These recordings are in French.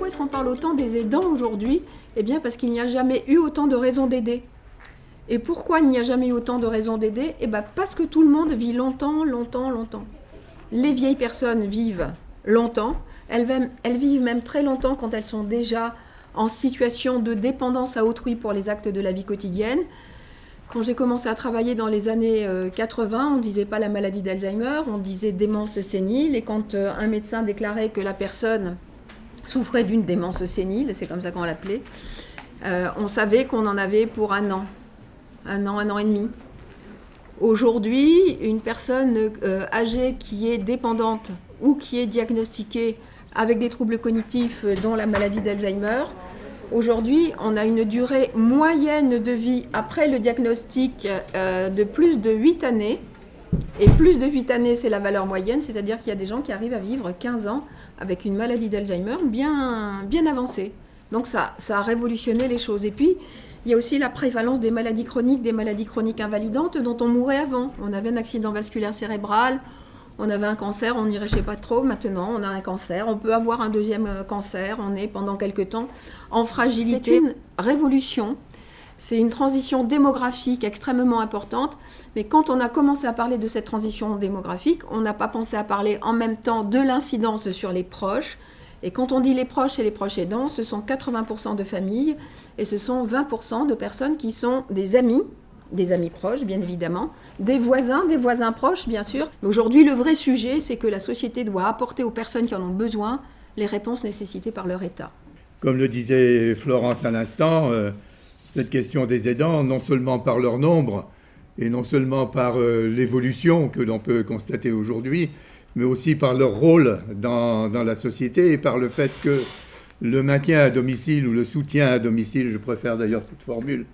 pourquoi est-ce qu'on parle autant des aidants aujourd'hui? Eh bien parce qu'il n'y a jamais eu autant de raisons d'aider. Et pourquoi il n'y a jamais eu autant de raisons d'aider? Eh bien parce que tout le monde vit longtemps, longtemps, longtemps. Les vieilles personnes vivent longtemps, elles vivent même très longtemps quand elles sont déjà en situation de dépendance à autrui pour les actes de la vie quotidienne. Quand j'ai commencé à travailler dans les années 80, on ne disait pas la maladie d'Alzheimer, on disait démence sénile. Et quand un médecin déclarait que la personne souffrait d'une démence sénile, c'est comme ça qu'on l'appelait, on savait qu'on en avait pour un an et demi. Aujourd'hui, une personne âgée qui est dépendante ou qui est diagnostiquée avec des troubles cognitifs dont la maladie d'Alzheimer, aujourd'hui, on a une durée moyenne de vie après le diagnostic de plus de 8 années. Et plus de 8 années, c'est la valeur moyenne, c'est-à-dire qu'il y a des gens qui arrivent à vivre 15 ans avec une maladie d'Alzheimer bien avancée. Donc ça a révolutionné les choses. Et puis, il y a aussi la prévalence des maladies chroniques invalidantes dont on mourait avant. On avait un accident vasculaire cérébral, on avait un cancer, on n'y réchait pas trop. Maintenant, on a un cancer, on peut avoir un deuxième cancer, on est pendant quelque temps en fragilité. C'est une révolution, c'est une transition démographique extrêmement importante. Mais quand on a commencé à parler de cette transition démographique, on n'a pas pensé à parler en même temps de l'incidence sur les proches. Et quand on dit les proches et les proches aidants, ce sont 80% de familles et ce sont 20% de personnes qui sont des amis proches, bien évidemment, des voisins proches, bien sûr. Mais aujourd'hui, le vrai sujet, c'est que la société doit apporter aux personnes qui en ont besoin les réponses nécessitées par leur État. Comme le disait Florence à l'instant, cette question des aidants, non seulement par leur nombre et non seulement par l'évolution que l'on peut constater aujourd'hui, mais aussi par leur rôle dans la société et par le fait que le maintien à domicile ou le soutien à domicile, je préfère d'ailleurs cette formule,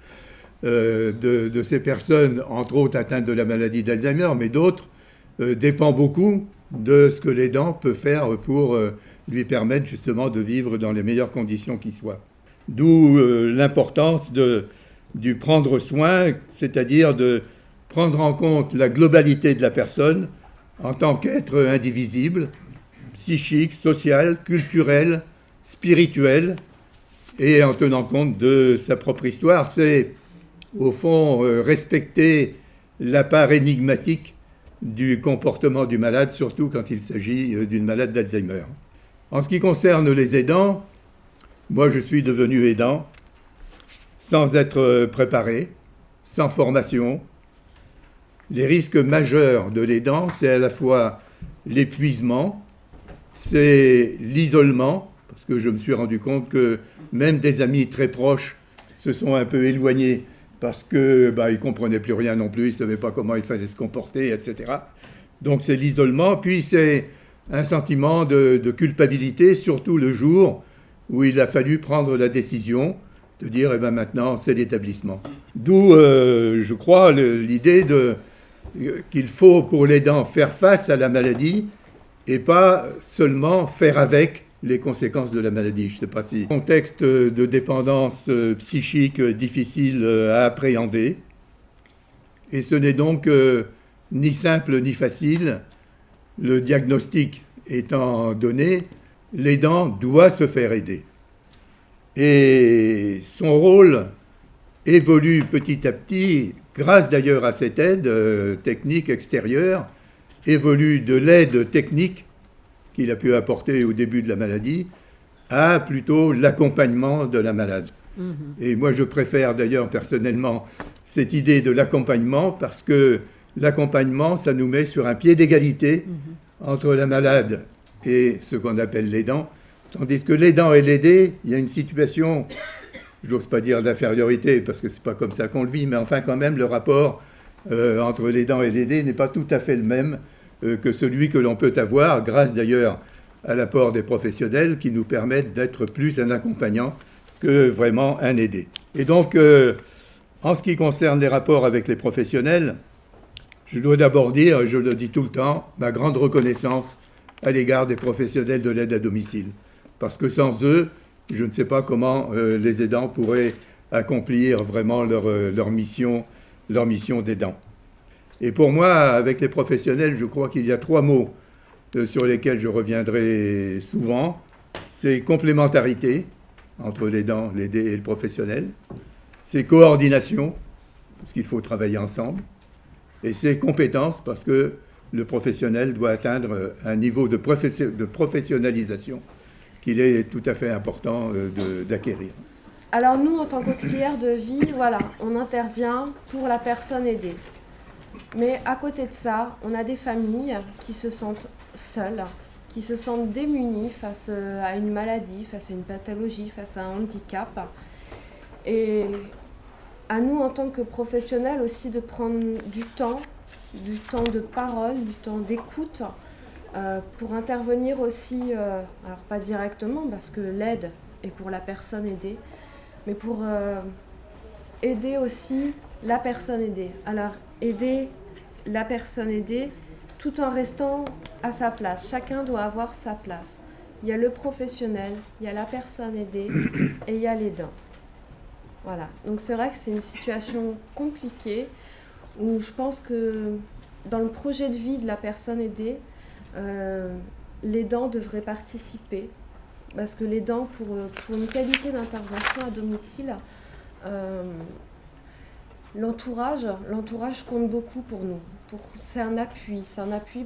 de ces personnes, entre autres atteintes de la maladie d'Alzheimer, mais d'autres, dépend beaucoup de ce que l'aidant peut faire pour lui permettre justement de vivre dans les meilleures conditions qui soient. D'où l'importance du prendre soin, c'est-à-dire de prendre en compte la globalité de la personne en tant qu'être indivisible, psychique, social, culturel, spirituel, et en tenant compte de sa propre histoire. C'est, au fond, respecter la part énigmatique du comportement du malade, surtout quand il s'agit d'une malade d'Alzheimer. En ce qui concerne les aidants, moi je suis devenu aidant sans être préparé, sans formation. Les risques majeurs de l'aidant, c'est à la fois l'épuisement, c'est l'isolement, parce que je me suis rendu compte que même des amis très proches se sont un peu éloignés parce qu'ils ne comprenaient plus rien non plus, ils ne savaient pas comment il fallait se comporter, etc. Donc c'est l'isolement, puis c'est un sentiment de culpabilité, surtout le jour où il a fallu prendre la décision de dire maintenant c'est l'établissement. D'où, je crois, l'idée qu'il faut pour l'aidant faire face à la maladie et pas seulement faire avec les conséquences de la maladie. Je ne sais pas si contexte de dépendance psychique difficile à appréhender. Et ce n'est donc ni simple ni facile. Le diagnostic étant donné, l'aidant doit se faire aider. Et son rôle évolue petit à petit, grâce d'ailleurs à cette aide technique extérieure, évolue de l'aide technique qu'il a pu apporter au début de la maladie à plutôt l'accompagnement de la malade. Et moi, je préfère d'ailleurs personnellement cette idée de l'accompagnement parce que l'accompagnement, ça nous met sur un pied d'égalité entre la malade et ce qu'on appelle l'aidant. Tandis que l'aidant et l'aidé, il y a une situation, j'ose pas dire d'infériorité parce que c'est pas comme ça qu'on le vit, mais enfin quand même le rapport entre l'aidant et l'aidé n'est pas tout à fait le même que celui que l'on peut avoir, grâce d'ailleurs à l'apport des professionnels qui nous permettent d'être plus un accompagnant que vraiment un aidé. Et donc, en ce qui concerne les rapports avec les professionnels, je dois d'abord dire, je le dis tout le temps, ma grande reconnaissance à l'égard des professionnels de l'aide à domicile. Parce que sans eux, je ne sais pas comment les aidants pourraient accomplir vraiment leur mission d'aidant. Et pour moi, avec les professionnels, je crois qu'il y a 3 mots sur lesquels je reviendrai souvent. c'est complémentarité entre l'aidant, l'aidé et le professionnel. C'est coordination, parce qu'il faut travailler ensemble. Et c'est compétence, parce que le professionnel doit atteindre un niveau de professionnalisation qu'il est tout à fait important d'acquérir. Alors nous, en tant qu'auxiliaire de vie, voilà, on intervient pour la personne aidée. Mais à côté de ça, on a des familles qui se sentent seules, qui se sentent démunies face à une maladie, face à une pathologie, face à un handicap. Et à nous, en tant que professionnels aussi, de prendre du temps de parole, du temps d'écoute, pour intervenir aussi, alors pas directement, parce que l'aide est pour la personne aidée, mais pour aider aussi la personne aidée. Alors, aider la personne aidée tout en restant à sa place. Chacun doit avoir sa place. Il y a le professionnel, il y a la personne aidée et il y a l'aidant. Voilà. Donc c'est vrai que c'est une situation compliquée où je pense que dans le projet de vie de la personne aidée, l'aidant devrait participer. Parce que l'aidant, pour une qualité d'intervention à domicile, l'entourage compte beaucoup pour nous. C'est un appui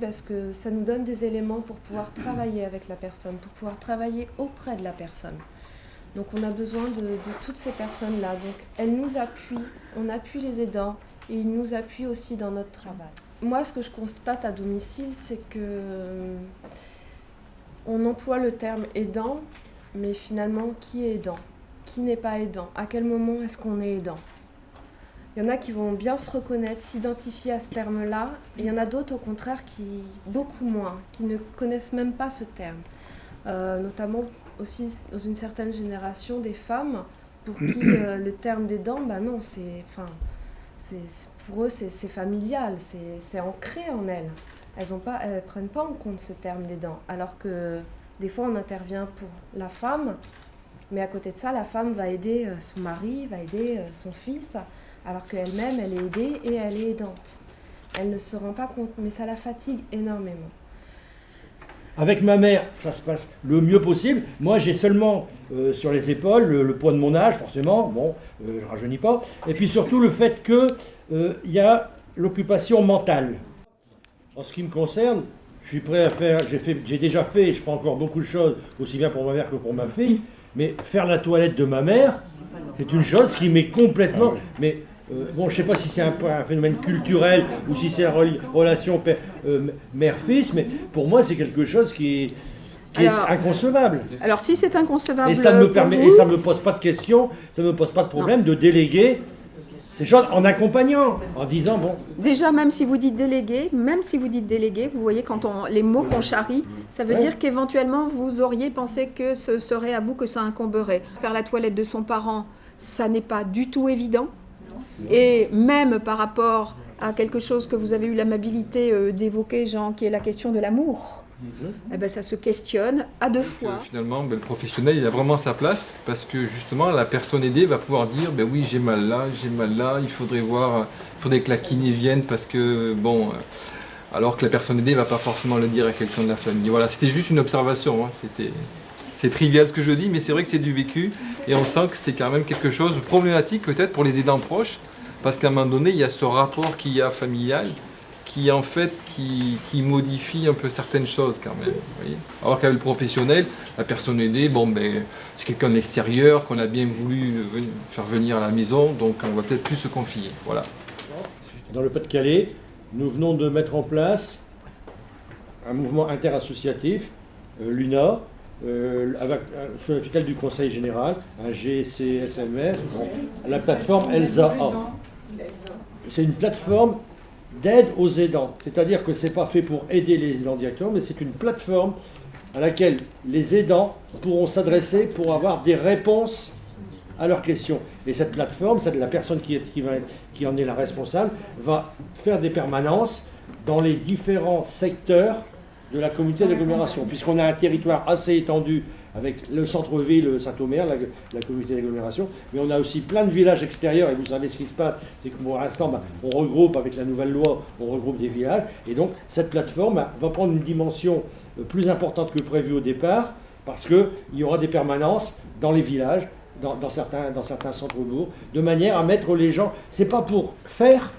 parce que ça nous donne des éléments pour pouvoir travailler avec la personne, pour pouvoir travailler auprès de la personne. Donc on a besoin de toutes ces personnes-là. Donc elles nous appuient, on appuie les aidants et ils nous appuient aussi dans notre travail. Moi, ce que je constate à domicile, c'est que on emploie le terme aidant, mais finalement, qui est aidant? Qui n'est pas aidant? À quel moment est-ce qu'on est aidant? Il y en a qui vont bien se reconnaître, s'identifier à ce terme-là, et il y en a d'autres, au contraire, beaucoup moins, qui ne connaissent même pas ce terme. Notamment aussi dans une certaine génération des femmes, pour qui le terme d'aidant, non, pour eux, c'est familial, c'est ancré en elles. Elles ne prennent pas en compte ce terme d'aidant, alors que des fois on intervient pour la femme, mais à côté de ça, la femme va aider son mari, va aider son fils, alors qu'elle-même, elle est aidée et elle est aidante. Elle ne se rend pas compte, mais ça la fatigue énormément. Avec ma mère, ça se passe le mieux possible. Moi, j'ai seulement sur les épaules le poids de mon âge, forcément, je ne rajeunis pas. Et puis surtout le fait qu'il y a l'occupation mentale. En ce qui me concerne, je suis prêt à faire, j'ai déjà fait, je fais encore beaucoup de choses, aussi bien pour ma mère que pour ma fille, mais faire la toilette de ma mère, c'est une chose qui m'est complètement... Mais je ne sais pas si c'est un phénomène culturel ou si c'est la relation mère-fils, mais pour moi, c'est quelque chose qui est inconcevable. Alors, si c'est inconcevable et ça ne me pose pas de question, ça ne me pose pas de problème de déléguer ces choses en accompagnant, en disant bon... Déjà, même si vous dites délégué, vous voyez, les mots qu'on charrie, ça veut dire qu'éventuellement, vous auriez pensé que ce serait à vous que ça incomberait. Faire la toilette de son parent, ça n'est pas du tout évident. Et même par rapport à quelque chose que vous avez eu l'amabilité d'évoquer, Jean, qui est la question de l'amour, ça se questionne à deux fois. Finalement, le professionnel, il a vraiment sa place parce que justement, la personne aidée va pouvoir dire oui, j'ai mal là, il faudrait que la kiné vienne parce que, alors que la personne aidée ne va pas forcément le dire à quelqu'un de la famille. Voilà, c'était juste une observation, c'est trivial ce que je dis, mais c'est vrai que c'est du vécu et on sent que c'est quand même quelque chose de problématique peut-être pour les aidants proches parce qu'à un moment donné, il y a ce rapport qu'il y a familial qui en fait qui modifie un peu certaines choses quand même. Vous voyez, alors qu'avec le professionnel, la personne aidée, c'est quelqu'un de l'extérieur qu'on a bien voulu faire venir à la maison, donc on va peut-être plus se confier. Voilà. Dans le Pas-de-Calais, nous venons de mettre en place un mouvement interassociatif, l'UNA, sous la tutelle du Conseil général, un GCSMS, la plateforme ELSA. C'est une plateforme d'aide aux aidants, c'est-à-dire que ce n'est pas fait pour aider les aidants directement, mais c'est une plateforme à laquelle les aidants pourront s'adresser pour avoir des réponses à leurs questions. Et cette plateforme, la personne qui en est la responsable, va faire des permanences dans les différents secteurs de la communauté d'agglomération, puisqu'on a un territoire assez étendu avec le centre-ville Saint-Omer, la communauté d'agglomération, mais on a aussi plein de villages extérieurs, et vous savez ce qui se passe, c'est que pour l'instant, on regroupe, avec la nouvelle loi, on regroupe des villages, et donc cette plateforme va prendre une dimension plus importante que prévu au départ, Parce qu'il y aura des permanences dans les villages, dans certains centres-bourgs, de manière à mettre les gens... C'est pas pour faire,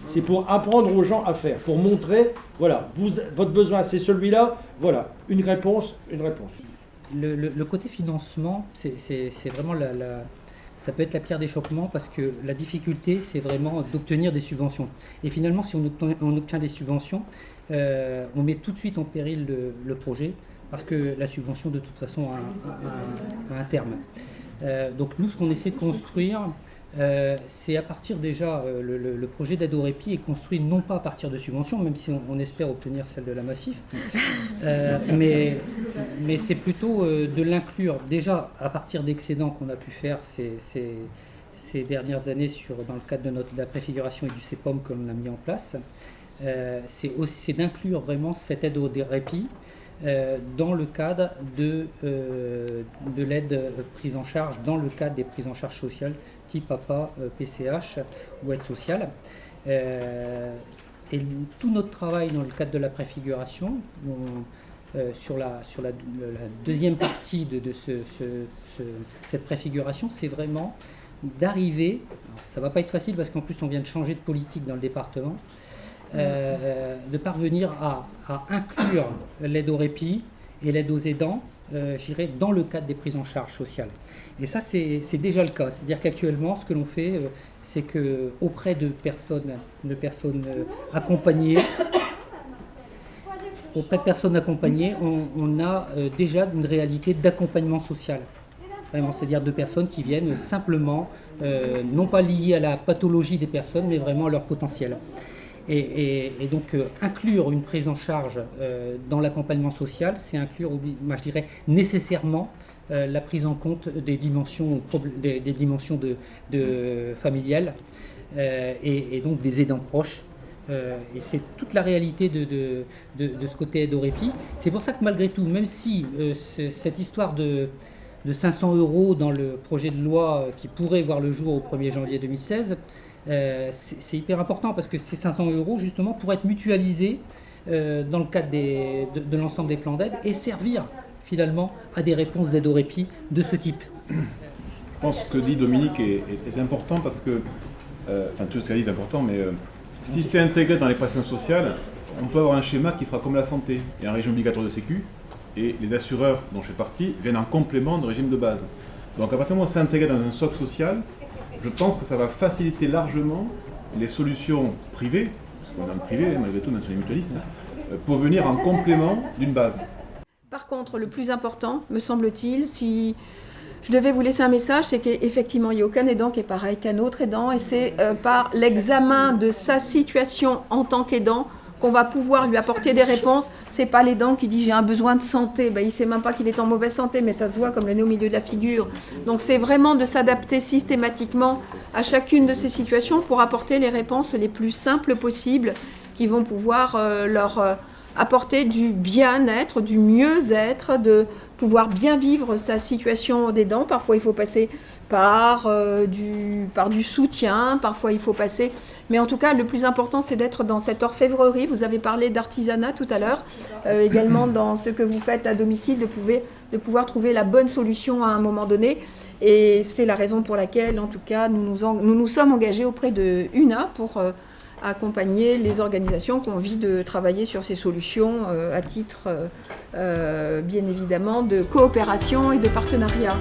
c'est pour apprendre aux gens à faire, pour montrer, voilà, votre besoin c'est celui-là, voilà, une réponse. Le côté financement, c'est vraiment ça peut être la pierre d'achoppement parce que la difficulté, c'est vraiment d'obtenir des subventions. Et finalement, si on obtient des subventions, on met tout de suite en péril le projet parce que la subvention, de toute façon, a un terme. Donc nous, ce qu'on essaie de construire, c'est à partir déjà, le projet d'aide au répit est construit non pas à partir de subventions, même si on espère obtenir celle de la Massif, mais c'est plutôt de l'inclure déjà à partir d'excédents qu'on a pu faire ces dernières années dans le cadre de la préfiguration et du CEPOM que l'on a mis en place. C'est d'inclure vraiment cette aide au répit dans le cadre de l'aide prise en charge, dans le cadre des prises en charge sociales, type APA, PCH ou aide sociale. Et tout notre travail dans le cadre de la préfiguration, sur la deuxième partie de cette préfiguration, c'est vraiment d'arriver, ça ne va pas être facile parce qu'en plus on vient de changer de politique dans le département, de parvenir à inclure l'aide au répit et l'aide aux aidants, je dirais, dans le cadre des prises en charge sociales. Et ça, c'est déjà le cas. C'est-à-dire qu'actuellement, ce que l'on fait, c'est qu'auprès de personnes accompagnées, on a déjà une réalité d'accompagnement social. Vraiment, c'est-à-dire de personnes qui viennent simplement, non pas liées à la pathologie des personnes, mais vraiment à leur potentiel. Et donc, inclure une prise en charge dans l'accompagnement social, c'est inclure, moi je dirais, nécessairement la prise en compte des dimensions familiales et donc des aidants proches. Et c'est toute la réalité de ce côté aide au répit. C'est pour ça que malgré tout, même si cette histoire de 500 € dans le projet de loi qui pourrait voir le jour au 1er janvier 2016, c'est hyper important parce que ces 500 € justement pourraient être mutualisés dans le cadre de l'ensemble des plans d'aide et servir finalement à des réponses d'aide au répit de ce type. Je pense que ce que dit Dominique est important parce que, tout ce qu'elle dit est important, mais si c'est intégré dans les prestations sociales, on peut avoir un schéma qui sera comme la santé. Il y a un régime obligatoire de sécu et les assureurs dont je fais partie viennent en complément du régime de base. Donc à partir du moment où c'est intégré dans un socle social, je pense que ça va faciliter largement les solutions privées, parce qu'on est dans le privé, malgré tout, même sur les mutualistes, pour venir en complément d'une base. Par contre, le plus important, me semble-t-il, si je devais vous laisser un message, c'est qu'effectivement, il n'y a aucun aidant qui est pareil qu'un autre aidant, et c'est par l'examen de sa situation en tant qu'aidant qu'on va pouvoir lui apporter des réponses. C'est pas l'aidant qui dit j'ai un besoin de santé, il ne sait même pas qu'il est en mauvaise santé, mais ça se voit comme le nez au milieu de la figure. Donc c'est vraiment de s'adapter systématiquement à chacune de ces situations pour apporter les réponses les plus simples possibles qui vont pouvoir leur apporter du bien-être, du mieux-être, de pouvoir bien vivre sa situation d'aidant. Parfois il faut passer par du soutien, parfois il faut passer... Mais en tout cas, le plus important, c'est d'être dans cette orfèvrerie. Vous avez parlé d'artisanat tout à l'heure, également dans ce que vous faites à domicile, de pouvoir trouver la bonne solution à un moment donné. Et c'est la raison pour laquelle, en tout cas, nous nous sommes engagés auprès de UNA pour accompagner les organisations qui ont envie de travailler sur ces solutions à titre, bien évidemment, de coopération et de partenariat.